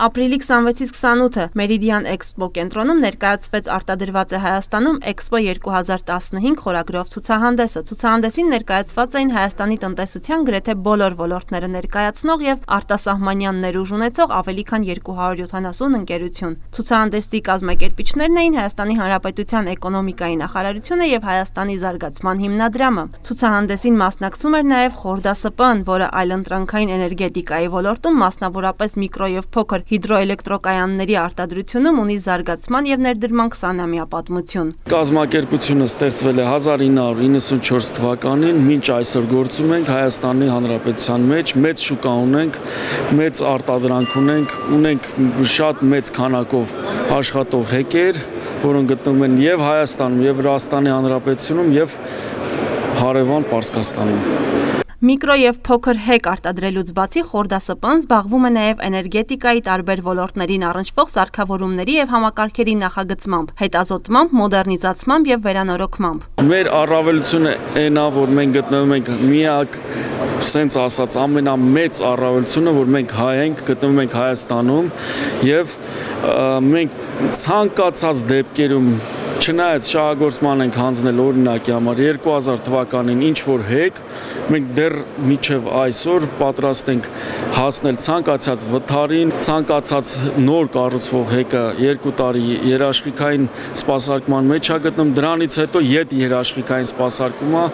Ապրիլի 26-ից 28-ը Meridian Expo կենտրոնում ներկայացվեց արտադրված է Հայաստանում Expo 2015 խորագրով ցուցահանդեսը։ Ցուցահանդեսին ներկայացված էին Հայաստանի տնտեսության գրեթե բոլոր ոլորտները ներկայացնող եւ արտասահմանյան ներուժ ունեցող ավելի քան 270 ընկերություն։ Ցուցահանդեսի կազմակերպիչներն էին Հայաստանի Հանրապետության էկոնոմիկայի նախարարությունը եւ Հայաստանի զարգացման հիմնադրամը։ Ցուցահանդեսին մասնակցում էր նաեւ Խորդասպ-ն, որը այլընտրանքային էներգետիկայի ոլորտում մասնավորապես միկրո եւ փոքր հիդրոէլեկտրոկայանների արտադրությունում ունի զարգացման եւ ներդրման 20-ամյա պատմություն։ Կազմակերպությունը ստեղծվել է 1994 թվականին, մինչ այսօր գործում ենք Հայաստանի Հանրապետության մեջ, մեծ շուկա ունենք, մեծ արտադրանք ունենք շատ մեծ քանակով աշխատող հեկեր, որոնք գտնվում են եւ Հայաստանում, եւ Վրաստանի Հանրապետությունում, եւ հարևան Պարսկաստանում։ Միկրո եւ փոքր հեկ արտադրելուց բացի Խորդասպ-ն զբաղվում է նաեւ էներգետիկայի տարբեր ոլորտներին առնչվող սարքավորումների եւ համակարգերի նախագծմամբ, հետազոտմամբ, մոդեռնիզացմամբ եւ վերանորոգմամբ։ Մեր առավելությունը այն է, որ մենք գտնվում ենք միակ, սենց ասած, ամենամեծ առավելությունը, որ մենք հայ ենք, գտնվում ենք Հայաստանում եւ մենք ցանկացած դեպքերում Չնայած շահագործման ենք հանձնել օրինակի համար 2000 թվականին ինչ-որ հեկ, մենք դեռ մինչև այսօր պատրաստ ենք հասնել ցանկացած վթարին, ցանկացած նոր կառուցվող հեկը 2 տարի երաշխիքային սպասարկման մեջ է գտնում, դրանից հետո յետ երաշխիքային սպասարկումը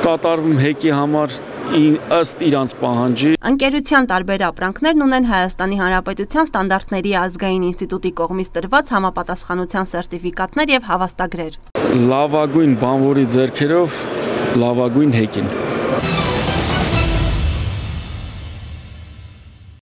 կատարվում հեկի համար ըստ իրանց պահանջի։ Ընկերության տարբեր ապրանքներն ունեն Հայաստանի Հանրապետության ստանդարտների ազգային ինստիտուտի կողմից տրված համապատասխանության սերտիֆիկատներ եւ հավաստագրեր։ Լավագույն բանվորի ձեռքերով լավագույն հեկին։